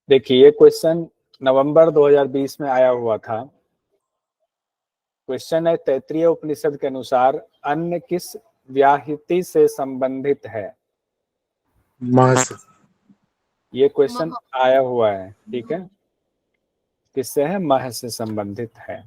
देखिए ये क्वेश्चन नवंबर 2020 में आया हुआ था। क्वेश्चन है तैत्तिरीय उपनिषद के अनुसार अन्न किस व्याहृति से संबंधित है। ये क्वेश्चन आया हुआ है, ठीक है, किससे है, मह से संबंधित है।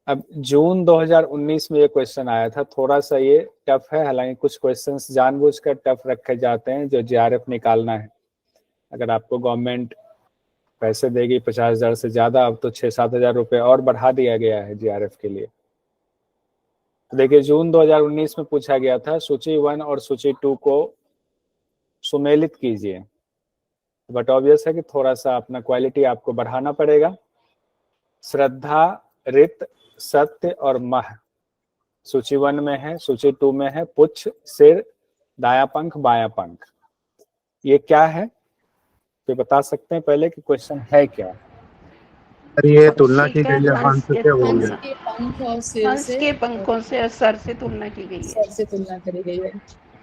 अब जून 2019 में ये क्वेश्चन आया था। थोड़ा सा ये टफ है, हालांकि कुछ क्वेश्चंस जानबूझकर टफ रखे जाते हैं जो जीआरएफ निकालना है। अगर आपको गवर्नमेंट पैसे देगी 50,000 से ज्यादा, अब तो 6-7 हजार रुपये और बढ़ा दिया गया है जीआरएफ के लिए। तो देखिए जून 2019 में पूछा गया था सूची 1 और सूची 2 को सुमेलित कीजिए। बट ऑब्वियस है कि थोड़ा सा अपना क्वालिटी आपको बढ़ाना पड़ेगा। श्रद्धा, रित, सत्य और मह सूची 1 में है, सूची 2 में है पुच्छ, सिर, दाया पंख, बाया पंख। ये क्या है तो बता सकते हैं पहले कि क्वेश्चन है क्या। ये तुलना की गई है हंस के पंख और सिर से, के पंखों से सर से तुलना की गई है। सर से तुलना करी गई है।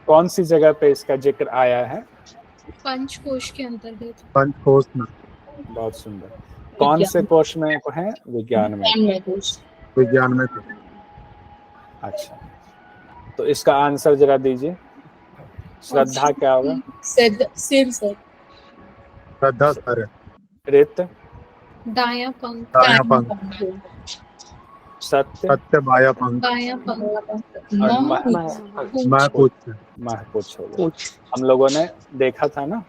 कौन सी जगह पे इसका जिक्र आया है? पंचकोश के अंतर्गत। पंचकोश में। बहुत सुंदर। कौन से कोश में है? विज्ञान में। विज्ञान में। अच्छा, तो इसका आंसर जरा दीजिए। श्रद्धा क्या होगा? सिर सर। श्रद्धा सर। रित? दाया पंख। दाया पंख। सत्य? सत्य बाया पंख। बाया पंख। मह पुच्छ। मह पुच्छ हो गया। हम लोगों ने देखा था ना,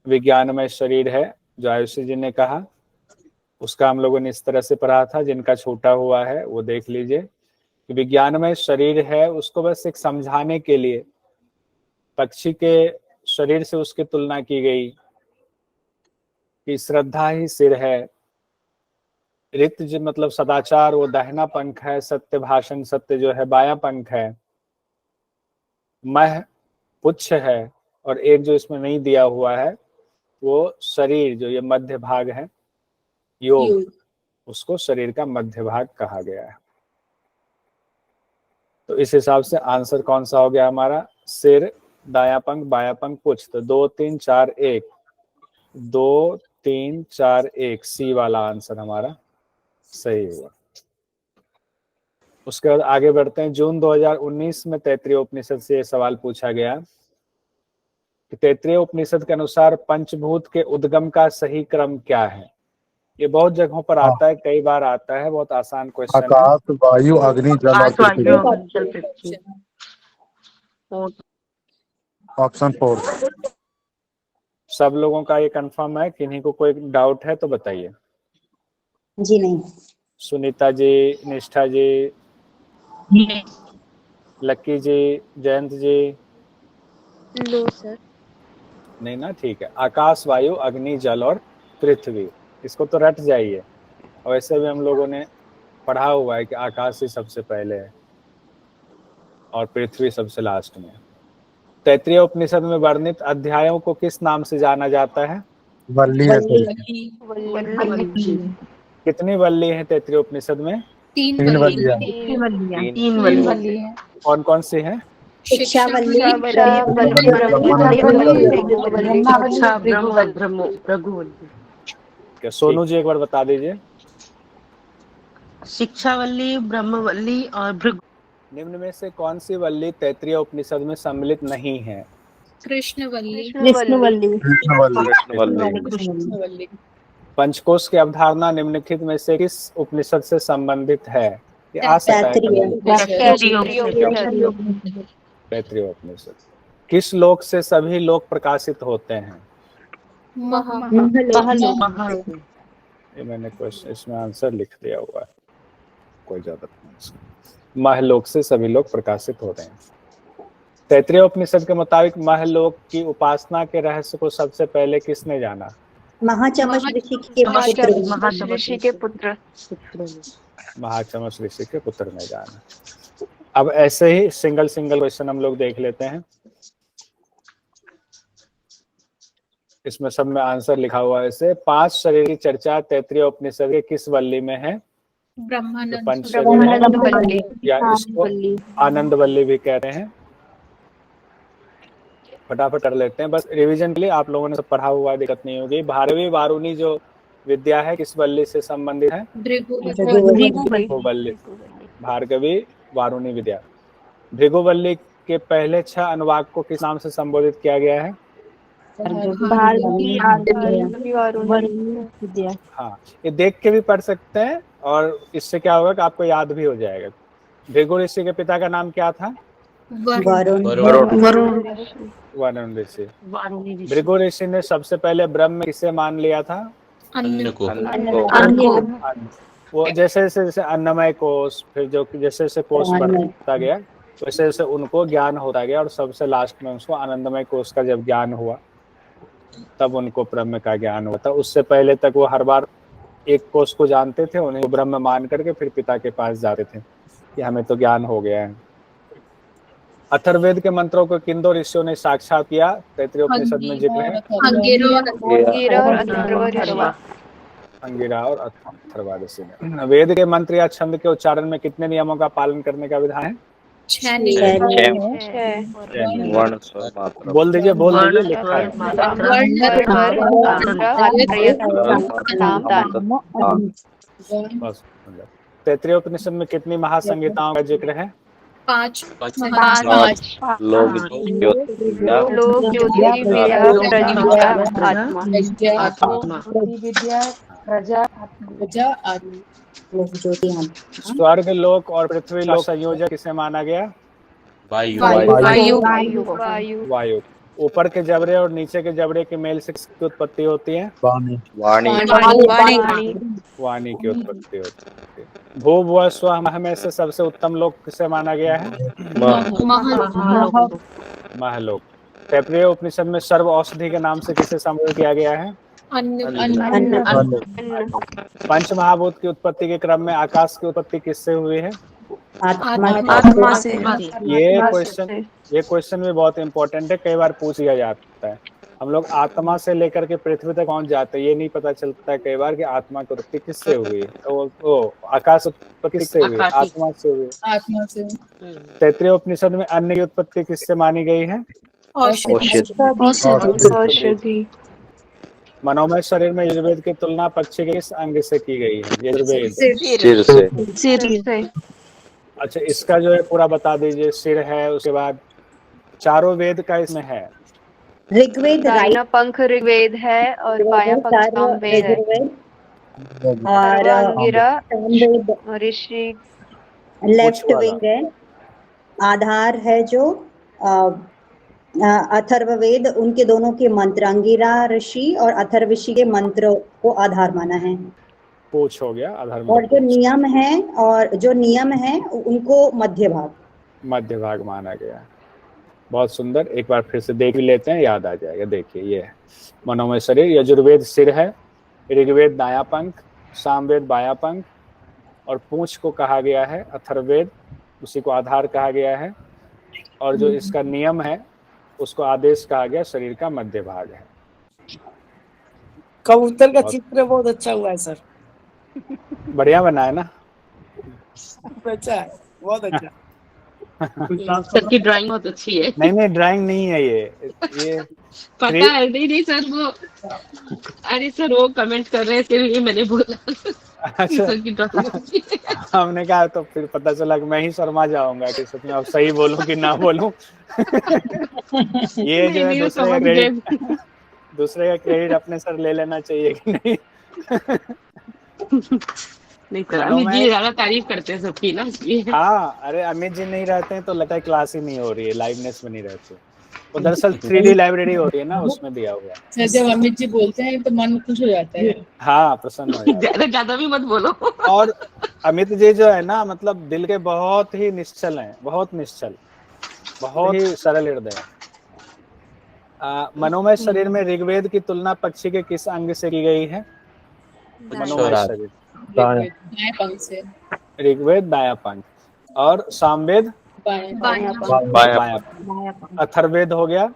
विज्ञान में शरीर है जो आयुषी जी ने कहा, उसका हम लोगों ने इस तरह से पढ़ा था। जिनका छूटा हुआ है वो देख लीजिए कि विज्ञान में शरीर है, उसको बस एक समझाने के लिए पक्षी के शरीर से उसकी तुलना की गई कि श्रद्धा ही सिर है, रित जो मतलब सदाचार वो दाहिना पंख है, सत्य भाषण सत्य जो है बाया पंख है, मह पुच्छ है, और एक जो इसमें नहीं दिया हुआ है वो शरीर जो ये मध्य भाग है, योग, उसको शरीर का मध्य भाग कहा गया है। तो इस हिसाब से आंसर कौन सा हो गया हमारा? सिर, दाया पंख, बाया पंख, पुच्छ। तो 2 3 4 1, 2 3 4 1 सी वाला आंसर हमारा सही हुआ। उसके बाद आगे बढ़ते हैं। जून 2019 में तैत्तिरीय उपनिषद से यह सवाल पूछा गया कि तैत्तिरीय उपनिषद के अनुसार पंचभूत के उद्गम का सही क्रम क्या है। ये बहुत जगहों पर आता है, कई बार आता है, बहुत आसान क्वेश्चन है। आकाश, वायु, अग्नि, जल और पृथ्वी। ऑप्शन 4। सब लोगों का ये कंफर्म है? किन्हीं को कोई डाउट है तो बताइए। जी नहीं। सुनीता जी, निष्ठा जी, लक्की जी, जयंत जी? लो सर। नहीं ना, ठीक है। आकाश, वायु, अग्नि, जल और पृथ्वी, इसको तो रट जाइए। और वैसे भी हम लोगों ने पढ़ा हुआ है कि आकाश ही सबसे पहले है और पृथ्वी सबसे लास्ट में। तैत्तिरीय उपनिषद में वर्णित अध्यायों को किस नाम से जाना जाता है? वल्ली। कितनी वल्ली है तैत्तिरीय उपनिषद में? 3 वल्लियां। कौन कौन सी है? शिक्षा वल्ली, सोनू जी एक बार बता दीजिए। शिक्षावल्ली, ब्रह्मवल्ली और भृगु। निम्न में से कौन सी वल्ली तैत्तिरीय उपनिषद में सम्मिलित नहीं है? कृष्णवल्ली। पंचकोश की अवधारणा निम्नलिखित में से किस उपनिषद से संबंधित है? ये आ सकता है तैत्तिरीय उपनिषद। किस लोक से सभी लोक प्रकाशित होते हैं? ये मैंने क्वेश्चन इसमें आंसर लिख दिया हुआ है, कोई जरूरत नहीं। महलोक से सभी लोग प्रकाशित होते हैं। तैत्तिरीय उपनिषद के मुताबिक महलोक की उपासना के रहस्य को सबसे पहले किसने जाना? महाचमश ऋषि के पुत्र। महाचमश ऋषि के पुत्र ने जाना। अब ऐसे ही सिंगल क्वेश्चन हम लोग देख लेते हैं। इसमें सब में आंसर लिखा हुआ है। ऐसे 5 शरीर की चर्चा तैत्तिरीय उपनिषद के किस वल्ली में है? पंच या इसको आनंद वल्ली भी कहते हैं। फटाफट कर लेते हैं, बस रिवीजन के लिए। आप लोगों ने सब पढ़ा हुआ है, दिक्कत नहीं होगी। भारवी वारुणी जो विद्या है किस वल्ली से संबंधित है? भृगुवल्ली। भार्गवी वारुणी विद्या। भृगुवल्ली के पहले 6 अनुवाक को किस नाम से संबोधित किया गया है? हाँ, ये देख के भी पढ़ सकते हैं और इससे क्या होगा कि आपको याद भी हो जाएगा। भृगु ऋषि के पिता का नाम क्या था? वरुण ऋषि। भृगु ऋषि ने सबसे पहले ब्रह्म किसे मान लिया था? अन्न को। वो जैसे जैसे अन्नमय कोश, फिर जो जैसे जैसे कोश बढ़ता गया वैसे जैसे उनको ज्ञान होता गया, और सबसे लास्ट में उसको आनंदमय कोश का जब ज्ञान हुआ तब उनको ब्रह्म का ज्ञान हुआ था। उससे पहले तक वो हर बार एक कोश को जानते थे, उन्हें ब्रह्म मान करके फिर पिता के पास जाते थे कि हमें तो ज्ञान हो गया है। अथर्ववेद के मंत्रों को किन 2 ऋषियों ने साक्षात किया? तैत्तिरीय उपनिषद में जिक्र है। अंगिरा और अथर्वा ऋषि ने। वेद के मंत्र या छंद के उच्चारण में कितने नियमों का पालन करने का विधान है? 6 बोल दीजिए, लिखा है। बस। तैत्तिरीय उपनिषद में कितनी महासंहिताओं का जिक्र है? 5 स्वर्ग लोक और पृथ्वी लोक संयोजक किसे माना गया? वायु। ऊपर के जबड़े और नीचे के जबड़े के मेल से किसकी उत्पत्ति होती है? वाणी की उत्पत्ति होती है। भू भुव स्व मह में से सबसे उत्तम लोक किसे माना गया है? महलोक। तैत्तिरीय उपनिषद में सर्व औषधि के नाम से किसे संबोधित किया गया है? पंच महाभूत की उत्पत्ति के क्रम में आकाश की उत्पत्ति किससे हुई है? आत्मा से। ये क्वेश्चन भी बहुत इंपॉर्टेंट है, कई बार पूछ लिया जाता है। हम लोग आत्मा से लेकर के पृथ्वी तक पहुंच जाते हैं, ये नहीं पता चलता है कई बार कि आत्मा की उत्पत्ति किससे हुई है। तो आकाश उत्पत्ति किससे हुई? आत्मा से हुई। तैत्तिरीय उपनिषद में अन्न की उत्पत्ति किससे मानी गई है? औषधि। मनोमय शरीर में यजुर्वेद की तुलना पक्षी के किस अंग से की गई है? यजुर्वेद सिर से। अच्छा, इसका जो है पूरा बता दीजिए। सिर है, उसके बाद चारों वेद का इसमें है। ऋग्वेद दाहिना पंख ऋग्वेद है और बायां पंख सामवेद है और अंगिरा ऋषि लेफ्ट विंग है। आधार है जो अथर्ववेद, उनके दोनों के मंत्र अंगिरा ऋषि और अथर्वऋषि के मंत्रों को आधार माना है। पूछ हो गया आधार। और जो नियम है उनको मध्य भाग माना गया। बहुत सुंदर। एक बार फिर से देख लेते हैं, याद आ जाएगा। देखिए, ये है मनोमय शरीर। यजुर्वेद सिर है, ऋग्वेद दायां पंख, सामवेद बायां पंख, और पूंछ को कहा गया है अथर्ववेद, उसी को आधार कहा गया है। और जो इसका नियम है उसको आदेश कहा गया, शरीर का मध्य भाग है। कबूतर का चित्र बहुत अच्छा हुआ है सर। बढ़िया बना है ना? अच्छा है, बहुत अच्छा। सर की ड्राइंग बहुत अच्छी है। नहीं, ड्राइंग नहीं है ये पता है। नहीं सर, वो अरे सर वो कमेंट कर रहे हैं, इसके लिए मैंने बोला। अच्छा, हमने कहा तो फिर पता चला कि मैं ही शर्मा जाऊंगा कि सच में अब सही बोलूं कि ना बोलूं। ये जो है दूसरे का क्रेडिट अपने सर ले लेना चाहिए कि नहीं? नहीं सर, अमित जी ज्यादा तारीफ करते हैं सबकी ना, इसलिए। हाँ, अरे अमित जी नहीं रहते हैं तो लगता है क्लास ही नहीं हो रही है, लाइवनेस में नहीं रहते। वो दरअसल 3D लाइब्रेरी होती है ना, उसमें दिया हुआ है। जब अमित जी बोलते हैं तो मन खुश हो जाता है। हाँ, प्रसन्न हो जाता है। ज्यादा भी मत बोलो। और अमित जी जो है ना, मतलब दिल के बहुत ही निश्चल हैं, बहुत निश्चल, बहुत ही सरल हृदय। मनोमय शरीर में ऋग्वेद की तुलना पक्षी के किस अंग से की गई है? मनोमय शरीर दाएं पंख से। ऋग्वेद दायां पंख, और सामवेद बायां। अथर्ववेद हो गया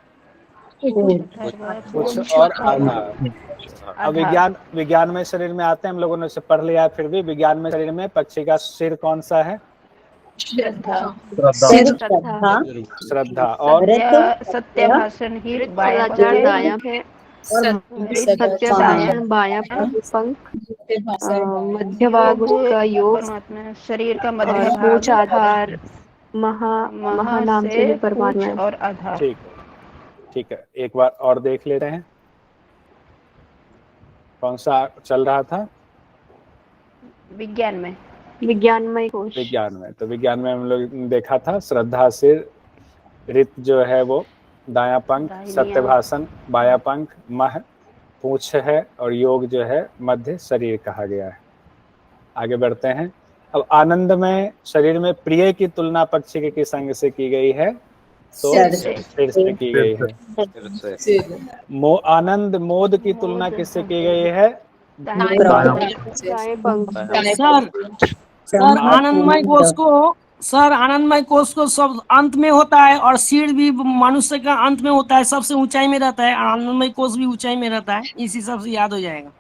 कुछ, और आधार। अब विज्ञान में शरीर में आते हैं, हम लोगों ने इसे पढ़ लिया है, फिर भी विज्ञान में शरीर में पक्षी का सिर कौन सा है? श्रद्धा सिर श्रद्धा श्रद्धा और सत्य भाषण ही बायां पंख है सत्य भाषण बायां पंख मध्य भाग उसका योग परमात्मा शरीर का मध्य पूछ आधार महा नाम से भी परमात्मा और आधार। ठीक है एक बार और देख लेते हैं कौन सा चल रहा था विज्ञान में कोश विज्ञान में। तो विज्ञान में हम लोग ने देखा था श्रद्धा सिर, रित जो है वो दायां पंख, सत्यभाषण बायां पंख, मह पूंछ है और योग जो है मध्य शरीर कहा गया है। आगे बढ़ते हैं। अब आनंद में शरीर में प्रिय की तुलना पक्षी के संग से की गई है तो सिर से की गई है। आनंद मोद की तुलना किससे की गई है? सर आनंदमय कोष को सब अंत में होता है और सिर भी मनुष्य का अंत में होता है, सबसे ऊंचाई में रहता है। आनंदमय कोष भी ऊंचाई में रहता है, इसी सबसे याद हो जाएगा।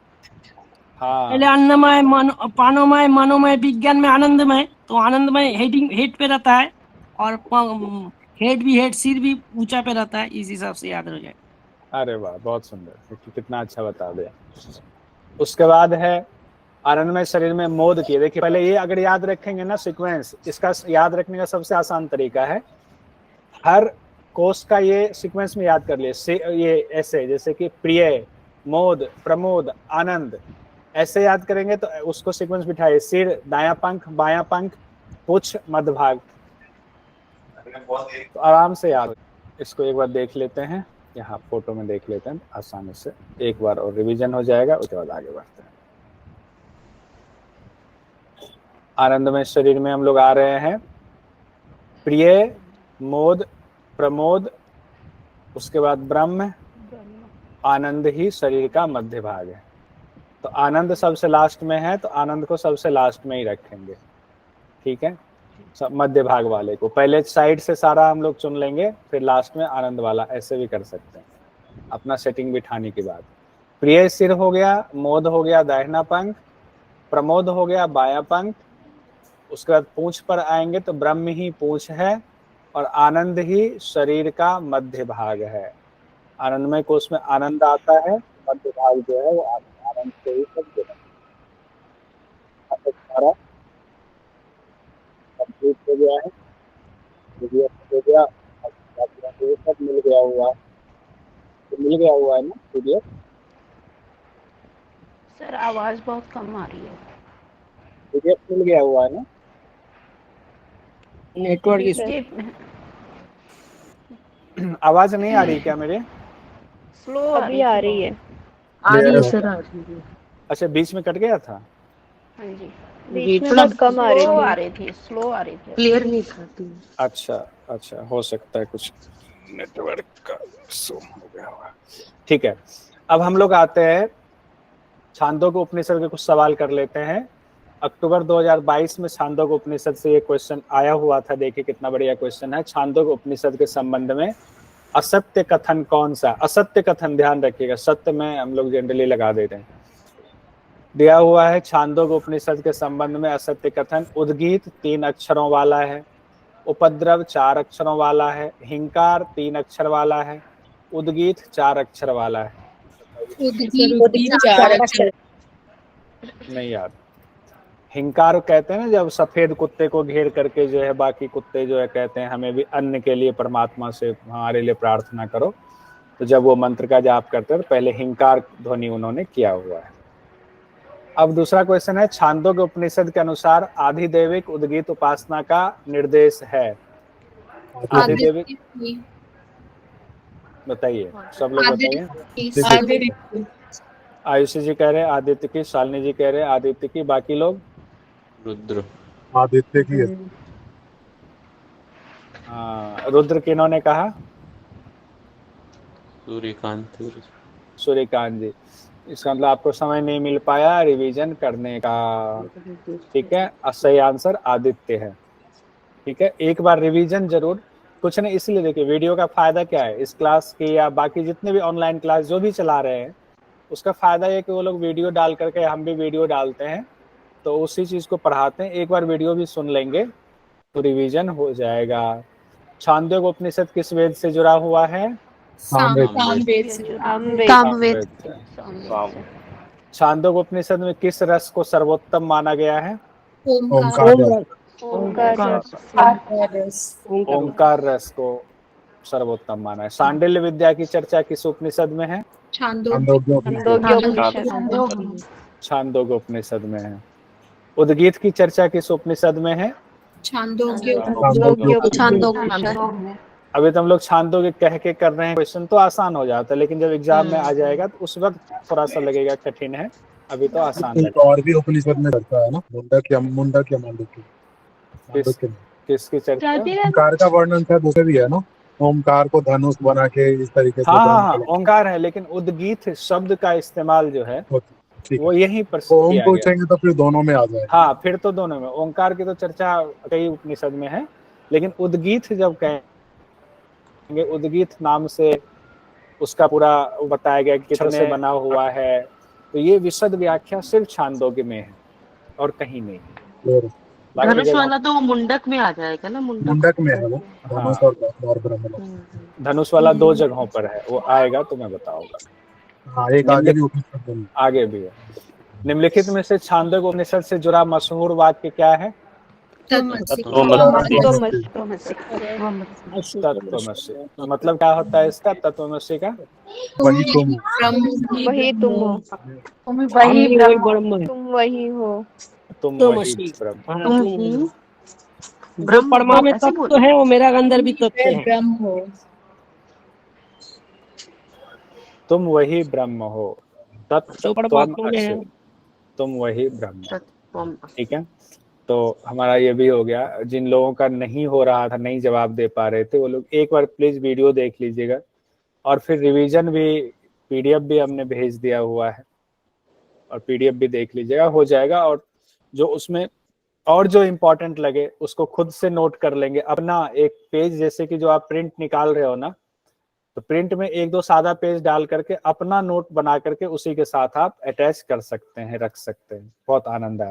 हाँ। पहले अन्नमय पानोमय मनोमय, विज्ञान में आनंदमय, तो आनंदमय हेड पे रहता है और हेड सिर भी ऊंचा पे रहता है, इसी हिसाब से याद हो जाए। अरे वाह बहुत सुंदर, कितना अच्छा बता दिया। उसके बाद है आनंदमय शरीर में मोद की। देखिए पहले ये अगर याद रखेंगे ना सीक्वेंस, इसका याद रखने का सबसे आसान तरीका है हर कोष का ये सीक्वेंस में याद कर लिए। ये ऐसे जैसे कि प्रिय, मोद, प्रमोद, आनंद, ऐसे याद करेंगे तो उसको सीक्वेंस बिठाइए। सिर दायां पंख, बायां पंख, पुच्छ मध्य भाग, तो आराम से याद। इसको एक बार देख लेते हैं, यहाँ फोटो में देख लेते हैं आसानी से, एक बार और रिवीजन हो जाएगा, उसके बाद आगे बढ़ते हैं। आनंदमय शरीर में हम लोग आ रहे हैं प्रिय, मोद, प्रमोद, उसके बाद ब्रह्म, आनंद ही शरीर का मध्य भाग है। तो आनंद सबसे लास्ट में है तो आनंद को सबसे लास्ट में ही रखेंगे, ठीक है। मध्य भाग वाले को पहले साइड से सारा हम लोग चुन लेंगे, फिर लास्ट में आनंद वाला, ऐसे भी कर सकते हैं अपना सेटिंग बिठाने के बाद। प्रिय सिर हो गया, मोद हो गया दाहिना पंख, प्रमोद हो गया बायां पंख, उसके बाद पूंछ पर आएंगे तो ब्रह्म ही पूंछ है और आनंद ही शरीर का मध्य भाग है। आनंदमय कोष में आनंद आता है, मध्य भाग जो है वो आनंद से ही सब जुड़ा सारा कंप्लीट हो गया है, हो गया, सब मिल गया हुआ है, तो मिल गया हुआ है ना पीडीएफ। सर आवाज बहुत कम आ रही है। पीडीएफ मिल गया हुआ है ना, नेटवर्क आवाज नहीं आ रही क्या मेरे? स्लो अभी आ रही है। आ रही है सर, आ रही है। अच्छा बीच में कट गया था? हाँ जी बीच में बहुत कम आ रही थी, स्लो आ रही थी, क्लियर नहीं था। अच्छा हो सकता है कुछ नेटवर्क का इशू हो गया होगा। ठीक है, अब हम लोग आते हैं छांदोग्य उपनिषद के कुछ सवाल कर लेते हैं। अक्टूबर 2022 में छांदोग्य उपनिषद से ये क्वेश्चन आया हुआ था, देखिए कितना बढ़िया क्वेश्चन है। छांदोग्य उपनिषद के संबंध में असत्य कथन कौन सा? असत्य कथन ध्यान रखिएगा, सत्य में हम लोग जनरली लगा देते हैं। दिया हुआ है छांदोग्य उपनिषद के संबंध में असत्य कथन, उद्गीत 3 अक्षरों वाला है, उपद्रव 4 अक्षरों वाला है, हिंकार 3 अक्षर वाला है, उद्गीत 4 अक्षर वाला है। नहीं यार, हिंकार कहते हैं ना जब सफेद कुत्ते को घेर करके जो है बाकी कुत्ते जो है कहते हैं हमें भी अन्न के लिए परमात्मा से हमारे लिए प्रार्थना करो, तो जब वो मंत्र का जाप करते हैं तो पहले हिंकार ध्वनि उन्होंने किया हुआ है। अब दूसरा क्वेश्चन है, छांदोग्य उपनिषद के अनुसार आधिदैविक उद्गीत उपासना का निर्देश है। आधिदैविक बताइए, सब लोग बताइए। आयुषी जी कह रहे हैं आदित्य की, शालिनी जी कह रहे हैं आदित्य की, बाकी लोग रुद्र आदित्य की है। रुद्र किन्होंने कहा? सूर्यकांत जी। इसका मतलब आपको समय नहीं मिल पाया रिवीजन करने का, ठीक है। सही आंसर आदित्य है, ठीक है। एक बार रिवीजन जरूर, कुछ नहीं इसलिए देखिए वीडियो का फायदा क्या है, इस क्लास की या बाकी जितने भी ऑनलाइन क्लास जो भी चला रहे हैं उसका फायदा ये कि वो लोग वीडियो डाल करके, हम भी वीडियो डालते हैं तो उसी चीज को पढ़ाते हैं। एक बार वीडियो भी सुन लेंगे तो रिवीजन हो जाएगा। छांदोग्य उपनिषद किस वेद से जुड़ा हुआ है? सामवेद से। सामवेद से। छांदोग्य उपनिषद में किस रस को सर्वोत्तम माना गया है? ओमकार। ओंकार रस को सर्वोत्तम माना है। सांडिल्य विद्या की चर्चा किस उपनिषद में है? छांदोग्य छांदोग्य उपनिषद में है। उद्गीत की चर्चा किस उपनिषद में है? छांदोग्य। अभी तो हम लोग छांदोग्य कह के कर रहे हैं, क्वेश्चन तो आसान हो जाता है, लेकिन जब एग्जाम में आ जाएगा तो उस वक्त थोड़ा सा लगेगा कठिन है, अभी तो आसान एक लगेगा। और भी उपनिषद में चर्चा है ना, मुंडक या मांडुक्य। किसकी चर्चा? ओंकार का वर्णन शायद उसे भी है ना, ओंकार को धनुष बना के इस तरीके से। हाँ, ओंकार है, लेकिन उद्गीत शब्द का इस्तेमाल जो है वो यहीं पर ओम किया पूछेंगे तो फिर दोनों में आ जाएगा। हाँ, फिर तो दोनों में। ओंकार की तो चर्चा कई उपनिषद में है, लेकिन उद्गीत जब कहेंगे, उद्गीत नाम से उसका पूरा बताया गया कि कितने से बना हुआ है, तो ये विशद व्याख्या सिर्फ छांदोग्य में है और कहीं नहीं। धनुष वाला तो वो मुंडक में आ जाएगा ना, मुंडक में है वो, धनुष और ब्रह्मलोक। धनुष वाला 2 जगहों पर है, वो आएगा तो मैं बताऊंगा। हाँ, एक आगे भी उपनिषद आगे भी है। निम्नलिखित में से छांदोग्य उपनिषद से जुड़ा मशहूर वाक्य क्या है? तत्त्वमसि। मतलब क्या होता है इसका, तत्त्वमसि का? वही तुम हो, तुम वही ब्रह्म, तुम वही हो, तुम वही ब्रह्म। जो परमा में तत्व तो है वो मेरा अंदर भी तत्व है। ब्रह्म हो। तुम वही ब्रह्म हो, तत्त्वमसि। तुम वही ब्रह्म। ठीक है, तो हमारा ये भी हो गया। जिन लोगों का नहीं हो रहा था, नहीं जवाब दे पा रहे थे, वो लोग एक बार प्लीज वीडियो देख लीजिएगा, और फिर रिवीजन भी, पीडीएफ भी हमने भेज दिया हुआ है, और पीडीएफ भी देख लीजिएगा, हो जाएगा। और जो उसमें और जो इम्पोर्टेंट लगे उसको खुद से नोट कर लेंगे अपना एक पेज, जैसे कि जो आप प्रिंट निकाल रहे हो ना, तो प्रिंट में 1-2 सादा पेज डाल करके अपना नोट बना करके उसी के साथ आप अटैच कर सकते हैं, रख सकते हैं, बहुत आनंद आएगा।